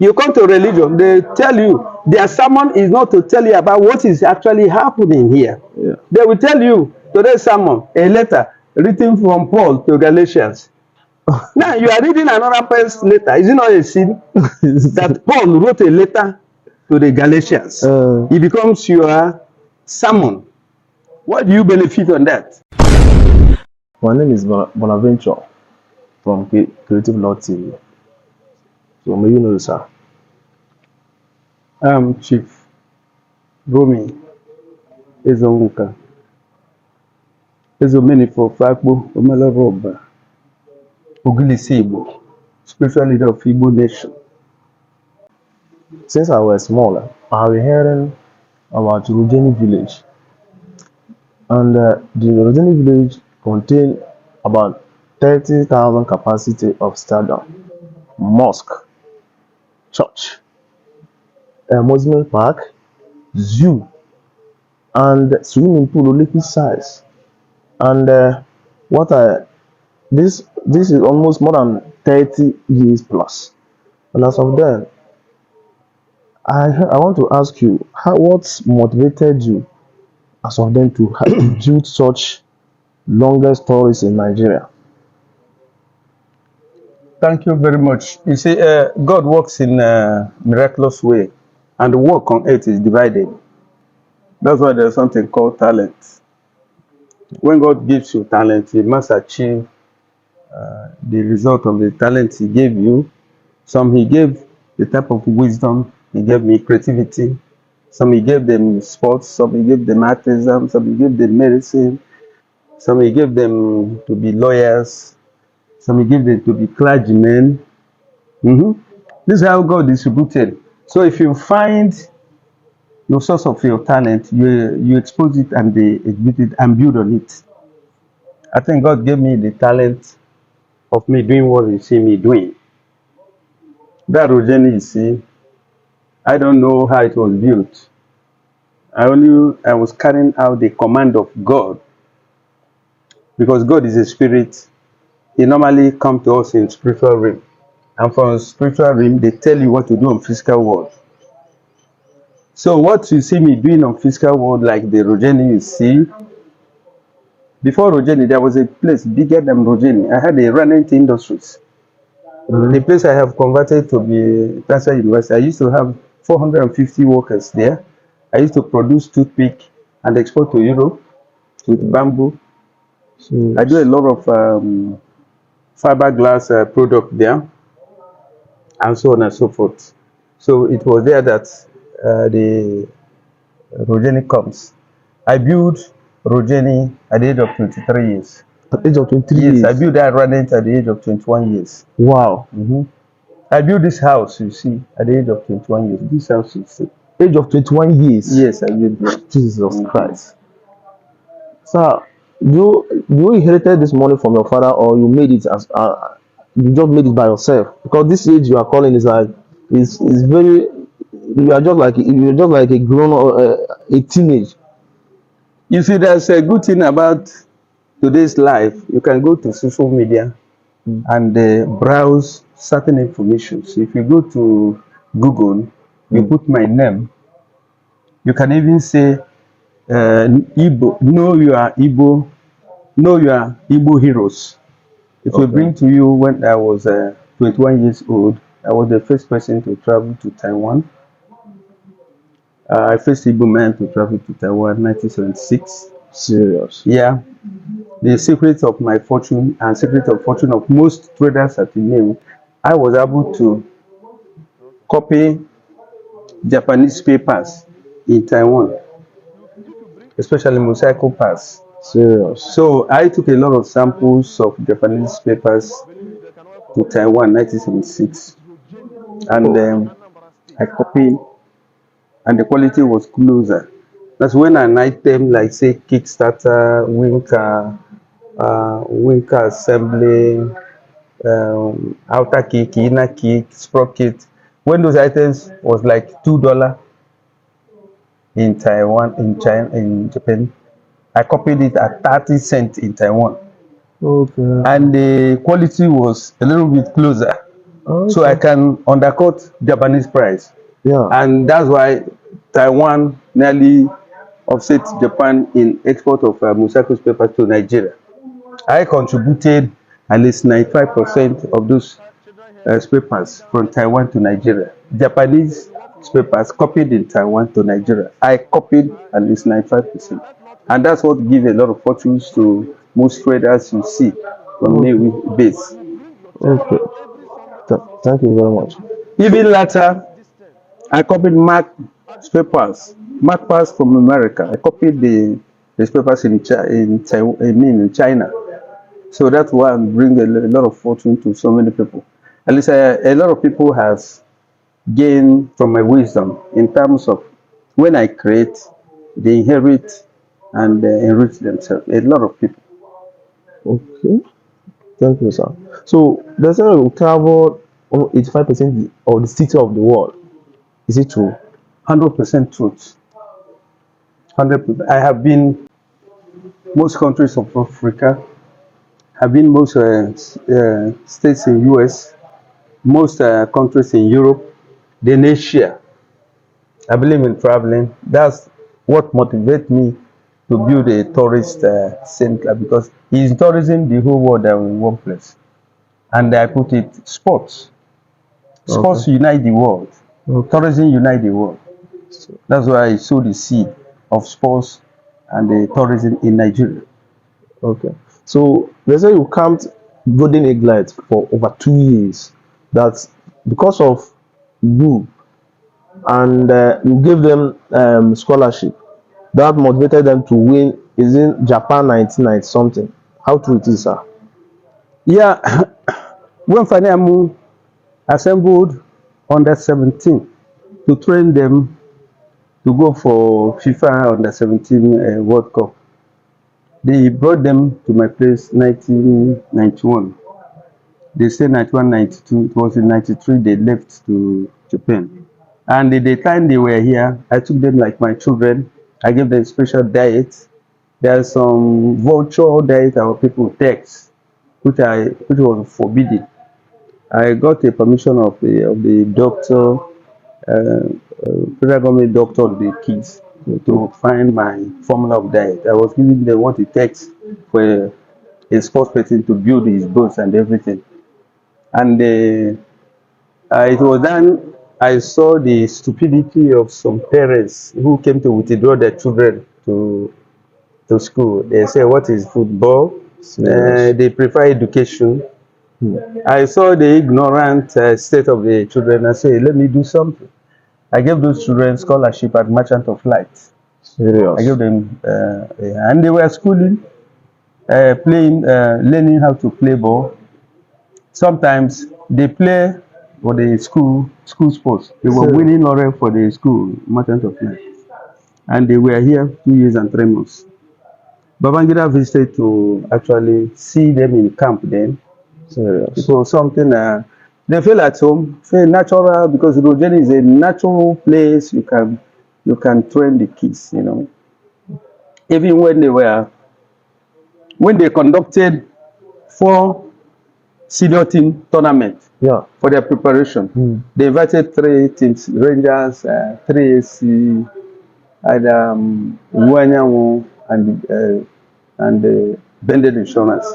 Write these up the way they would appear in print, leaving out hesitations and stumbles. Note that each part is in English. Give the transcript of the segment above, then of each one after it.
You come to religion, they tell you their sermon is not to tell you about what is actually happening here. Yeah. They will tell you today's sermon, a letter written from Paul to Galatians. Now you are reading another person's letter. Is it not a sin that Paul wrote a letter to the Galatians? It becomes your sermon. What do you benefit on that? My name is Bonaventure from Creative Law TV. So may you know, sir. I'm Chief Reni Ezionwuka. Ezomenifo Fakpo Omeloroba Ogilisi Igbo, spiritual leader of Igbo nation. Since I was smaller, I have been hearing about ROJENNY Village. And the ROJENNY Village contains about 30,000 capacity of stadium, mosque, church, a Muslim park, zoo, and swimming pool of liquid size. And this is almost more than 30 years plus. And as of then, I want to ask you, what motivated you as of then to build such longest stories in Nigeria? Thank you very much. You see, God works in a miraculous way, and the work on earth is divided. That's why there's something called talent. When God gives you talent, you must achieve the result of the talent He gave you. Some He gave the type of wisdom. He gave me creativity. Some He gave them sports. Some He gave them artisan. Some He gave them medicine. Some He gave them to be lawyers. Some He gave them to be clergymen. This is how God distributed. So if you find your source of your talent, you expose it and they exhibit it and build on it. I think God gave me the talent of me doing what you see me doing. That ROJENNY, you see, I don't know how it was built. I was carrying out the command of God, because God is a spirit. He normally comes to us in spiritual realm, and from spiritual realm they tell you what to do on physical world. So what you see me doing on physical world, like the ROJENNY you see, before ROJENNY there was a place bigger than ROJENNY. I had a Renent Industries. The place I have converted to be Transfer University. I used to have 450 workers there. I used to produce toothpick and export to Europe with bamboo. I do a lot of fiberglass product there, and so on and so forth. So it was there that the ROJENNY comes. I built ROJENNY at the age of 23 years. At the age of 23 Yes, years? I built that Renent at the age of 21 years. Wow. I built this house, you see, at the age of 21 years. This house, you see. Age of 21 years? Yes, I built it. Jesus Christ. Sir, you inherited this money from your father, or you made it as you just made it by yourself? Because this age you are calling is like is very, you're just like a grown or a teenage. You see, there's a good thing about today's life. You can go to social media and browse certain information. So if you go to Google, you put my name, you can even say Igbo, know your Igbo heroes. It will bring to you. When I was 21 years old, I was the first person to travel to Taiwan. First Igbo man to travel to Taiwan, 1976. Serious? Yeah. The secret of my fortune and secret of fortune of most traders at the name, I was able to copy Japanese papers in Taiwan, especially motorcycle parts. Serious? So I took a lot of samples of Japanese papers to Taiwan, 1976, and I copied, and the quality was closer. That's when an item like, say, Kickstarter, Winker assembly, outer kick, inner kick, sprocket. When those items was like $2 in Taiwan, in China, in Japan, I copied it at 30 cents in Taiwan. Okay. And the quality was a little bit closer. So I Okay. can undercut Japanese price. Yeah. And that's why Taiwan nearly offset Japan in export of motorcycle papers to Nigeria. I contributed at least 95% of those papers from Taiwan to Nigeria. Japanese papers copied in Taiwan to Nigeria. I copied at least 95%. And that's what gives a lot of fortunes to most traders you see from Okay. Navy base. Okay. Thank you very much. So, Even later, I copied Mark papers, Mark papers from America. I copied the papers in China. So that's why I'm bringing a lot of fortune to so many people. At least a lot of people has gained from my wisdom in terms of when I create, they inherit and enrich themselves. A lot of people. okay. Thank you, sir. So, they say we cover 85% of the city of the world. Is it true? 100% truth. 100%. I have been most countries of Africa. Have been most states in US, most countries in Europe, then Asia. I believe in traveling. That's what motivates me to build a tourist center because it's tourism the whole world in one place. And I put it sports. Okay. Sports unite the world. Okay. Tourism unite the world. That's why I sow the seed of sports and the tourism in Nigeria. Okay. So they say you camped golden eaglets for over 2 years. That's because of you, and you gave them scholarship that motivated them to win. Is in Japan 1990 something. How true it is, sir? Yeah, when Faniamu assembled under 17 to train them to go for FIFA under 17 World Cup. They brought them to my place 1991. They said 91, 92. It was in 93 they left to Japan. And the time they were here, I took them like my children. I gave them special diet. There's some vulture diet our people takes, which was forbidden. I got a permission of the doctor, federal government doctor of the kids to find my formula of diet. I was giving them what it takes for a sports person to build his bones and everything. And it was then I saw the stupidity of some parents who came to withdraw their children to school. They say, what is football? Serious. They prefer education. Hmm. I saw the ignorant state of the children. I said, let me do something. I gave those children scholarship at Merchant of Light. I Serious. gave them, and they were schooling, playing, learning how to play ball. Sometimes they play for the school sports. They were Serious. winning laurel for the school, Merchant of Light. And they were here 2 years and 3 months. Babangida visited to actually see them in camp then. Serious. So something they feel at home, feel natural because ROJENNY is a natural place you can train the kids, you know. Even when they conducted 4 senior team tournaments Yeah. for their preparation, they invited 3 teams, Rangers, 3AC, and Uwanyamu and Bended Insurance.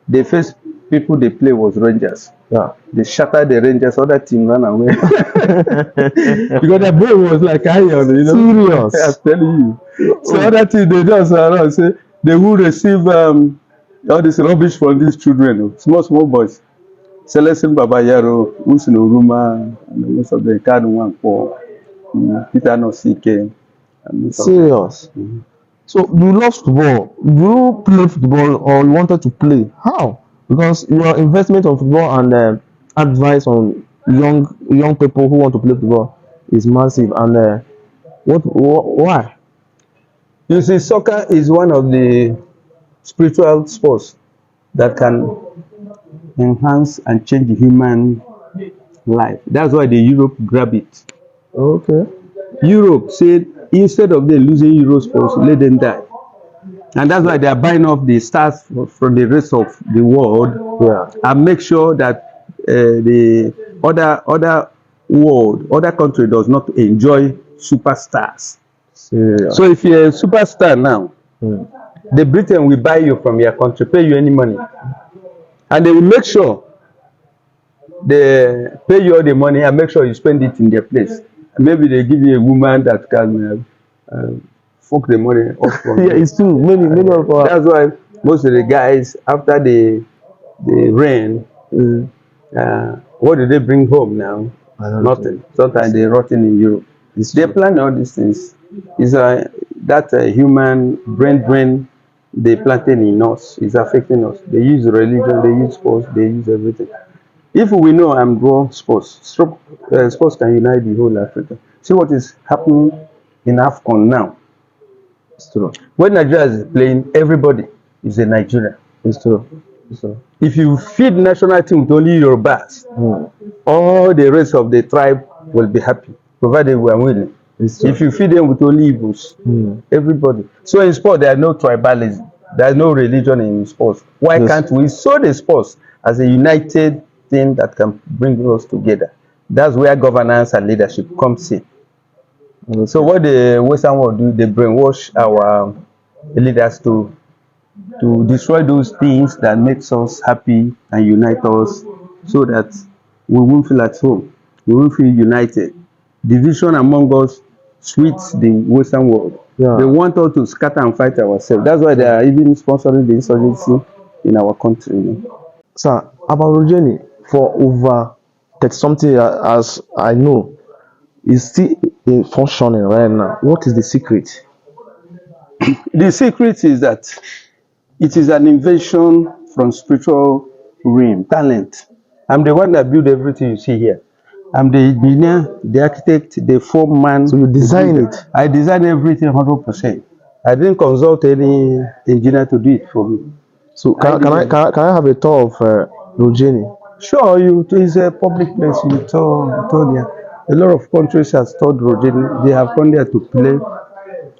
The first people they play was Rangers. Yeah. They shattered the Rangers, other team ran away. Because the brain was like iron, you know. Serious. I'm telling you. So Oh. other team they just around say they will receive all this rubbish from these children, small boys. Celestin Babayaro, Usin Uruma, and most of the card one for Peter Nosike. Serious. So you love football. Do you play football or you wanted to play? How? Because your investment on football and advice on young people who want to play football is massive. And why? You see, soccer is one of the spiritual sports that can enhance and change the human life. That's why the Europe grab it. Okay. Europe said instead of them losing Euro sports, let them die. And that's why they are buying off the stars from the rest of the world Yeah. and make sure that the other world, other country does not enjoy superstars. Serious. So if you're a superstar now, Mm. the Britain will buy you from your country, pay you any money, and they will make sure they pay you all the money and make sure you spend it in their place. Maybe they give you a woman that can fuck the money off from Yeah, you. it's true. Many of our That's why most of the guys, after the rain, what do they bring home now? I don't Nothing. Sometimes they rotting in Europe. They plan all these things. It's that human brain they planted in us is affecting us. They use religion, they use sports, they use everything. If we know I'm draw sports, sports can unite the whole Africa. See what is happening in AFCON now. It's true. When Nigeria is playing, everybody is a Nigerian. It's true. It's true. If you feed national team with only Yorubas, all the rest of the tribe will be happy, provided we are winning. If you feed them with only Igbos, everybody. So in sport, there is no tribalism. There is no religion in sports. Why can't we show the sports as a united thing that can bring us together? That's where governance and leadership comes in. So what the Western world do, they brainwash our leaders to destroy those things that makes us happy and unite us, so that we won't feel at home, we won't feel united. Division among us sweets the Western world. They want us to scatter and fight ourselves. That's why they are even sponsoring the insurgency in our country. Sir, about ROJENNY, for over 30 something as I know, is still in functioning right now. What is the secret? The secret is that it is an invention from spiritual realm, talent. I'm the one that built everything you see here. I'm the engineer, the architect, the foreman. So you design it? I design everything 100%. I didn't consult any engineer to do it for me. So can I have a tour of ROJENNY? Sure, it's a public place. You told there. A lot of countries have toured ROJENNY. They have come there to play.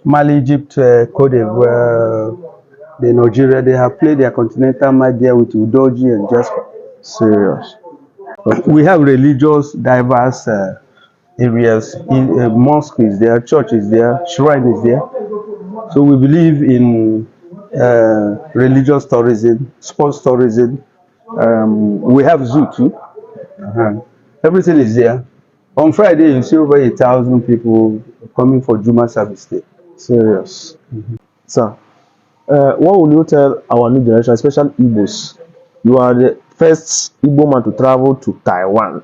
Mali, Egypt, Cote d'Ivoire, the Nigeria. They have played their continental match there with Udoji and Jasper. Serious. Okay. We have religious, diverse areas. Mosque is there, church is there, shrine is there. So we believe in religious tourism, sports tourism. We have zoo too. Everything is there. On Friday, you see over 1,000 people coming for Juma service day. Serious. Sir, what will you tell our new generation, especially Igbos? You are the first Igbo man to travel to Taiwan.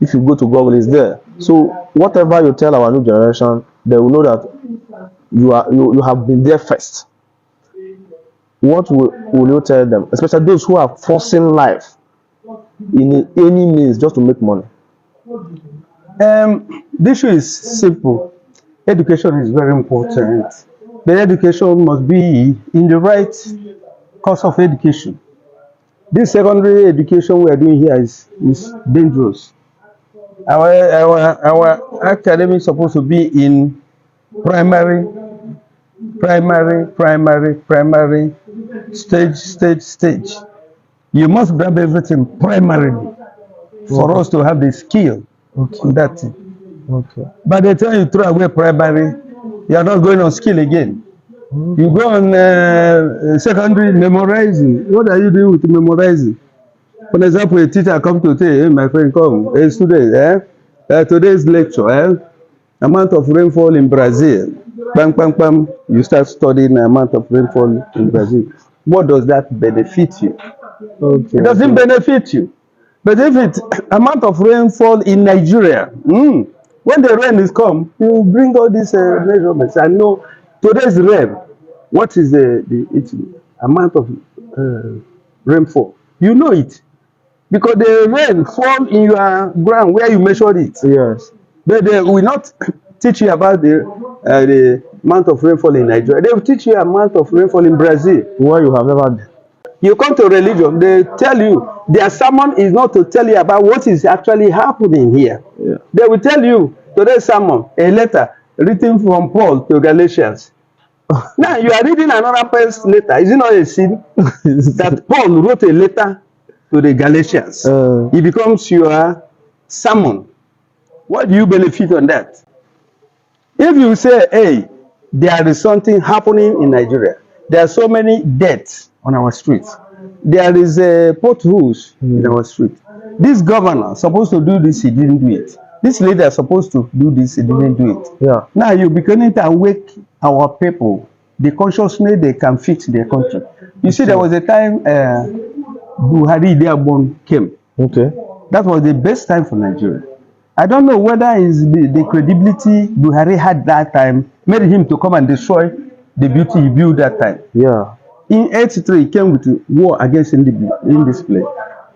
If you go to Google, it's there. So whatever you tell our new generation, they will know that you have been there first. What will you tell them, especially those who are forcing life in any means just to make money? The issue is simple. Education is very important. The education must be in the right course of education. This secondary education we are doing here is dangerous. Our academy is supposed to be in primary, stage. You must grab everything primarily for us to have the skill on that thing. Okay. By the time you throw away primary, you are not going on skill again. You go on secondary memorizing. What are you doing with memorizing? For example, a teacher come to say, hey, my friend, come, hey, student, today's lecture, amount of rainfall in Brazil. Bam, bam, bam. You start studying the amount of rainfall in Brazil. What does that benefit you? Okay. It doesn't benefit you. But if it's amount of rainfall in Nigeria, when the rain is come, you bring all these measurements and know today's rain. What is the amount of rainfall? You know it because the rain fall in your ground where you measured it. Yes. But they will not teach you about the amount of rainfall in Nigeria. They will teach you amount of rainfall in Brazil. Where you have never been. You come to religion, they tell you their sermon is not to tell you about what is actually happening here. Yeah. They will tell you today's sermon, a letter written from Paul to Galatians. Now you are reading another person's letter. Is it not a sin that Paul wrote a letter to the Galatians. It becomes your sermon. What do you benefit on that? If you say, hey, there is something happening in Nigeria, there are so many deaths on our streets, there is potholes in our street. This governor supposed to do this, he didn't do it. This leader supposed to do this, he didn't do it. Yeah. Now you're beginning to awake our people, the consciousness they can fix their country. You see, there was a time Buhari Diabon came. Okay. That was the best time for Nigeria. I don't know whether it's the credibility Buhari had that time made him to come and destroy the beauty he built that time. Yeah. In 83, he came with war against indiscipline.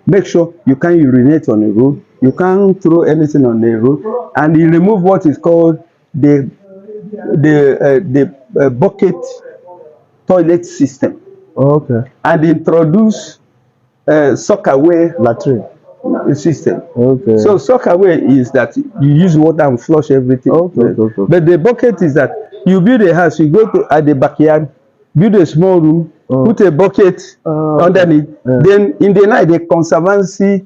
Make sure you can't urinate on the road, you can't throw anything on the road, and he removed what is called the bucket toilet system. Okay. And introduced sockaway Latrine system. Okay. So sockaway is that you use water and flush everything. Okay. But the bucket is that you build a house, you go to at the backyard, build a small room, put a bucket underneath. Then in the night, the conservancy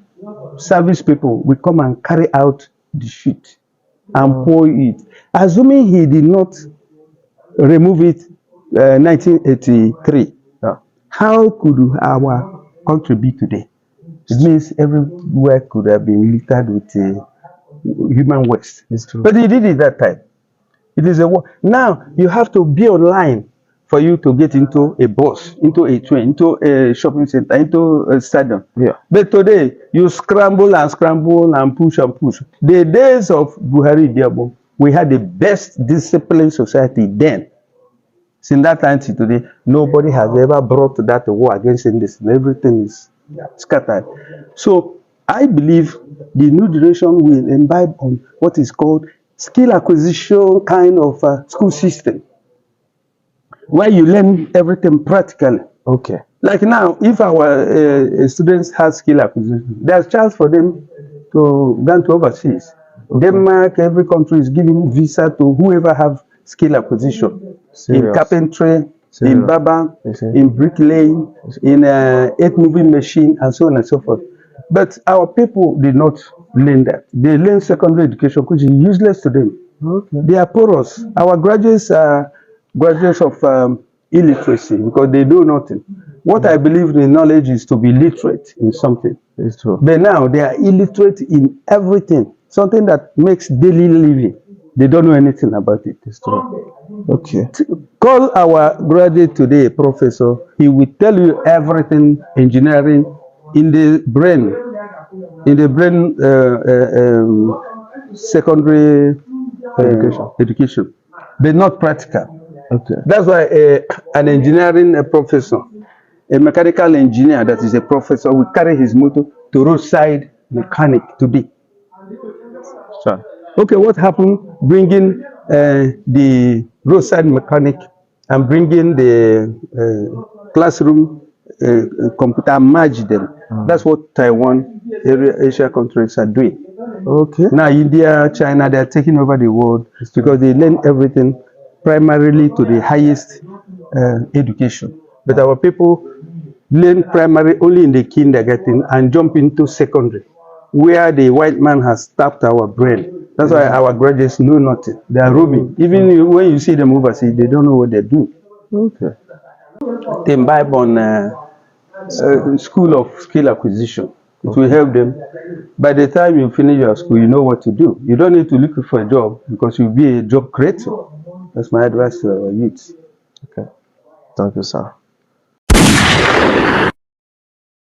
service people will come and carry out the shit and pour it. Assuming he did not remove it 1983, how could our country be today? It means everywhere could have been littered with human waste. It's true. But he did it that time. It is a war. Now you have to be online for you to get into a bus, into a train, into a shopping center, into a stadium. Yeah. But today you scramble and push and push. The days of Buhari Diabo, we had the best disciplined society then. Since that time to today, nobody has ever brought that war against indiscipline. Everything is scattered. So I believe the new generation will imbibe on what is called skill acquisition kind of school system, where you learn everything practically. Okay. Like now, if our students have skill acquisition, there's chance for them to go to overseas. Okay. Denmark, every country is giving visa to whoever have skill acquisition. Serious. In carpentry, Serious. in barber, in bricklaying, in earth moving machine, and so on and so forth. But our people did not learn that. They learn secondary education, which is useless to them. Okay. They are porous. Our graduates are graduates of illiteracy because they do nothing. What I believe in knowledge is to be literate in something. It's true. But now they are illiterate in everything, something that makes daily living. They don't know anything about it. It's true. Okay. Call our graduate today, professor. He will tell you everything engineering in the brain, secondary education, but not practical. Okay. That's why an engineering professor, a mechanical engineer that is a professor, will carry his motor to roadside mechanic today. Sure. Okay, what happened? Bringing the roadside mechanic and bringing the classroom computer, merge them. That's what Taiwan, Asia countries are doing. Okay. Now India, China, they are taking over the world because they learn everything primarily to the highest education. But our people learn primary only in the kindergarten and jump into secondary, where the white man has tapped our brain. That's why our graduates know nothing. They are roaming. Even when you see them overseas, they don't know what they're doing. Okay. They imbibe on school of skill acquisition. It will help them. By the time you finish your school, you know what to do. You don't need to look for a job because you'll be a job creator. That's my advice to our youth. Okay. Thank you, sir.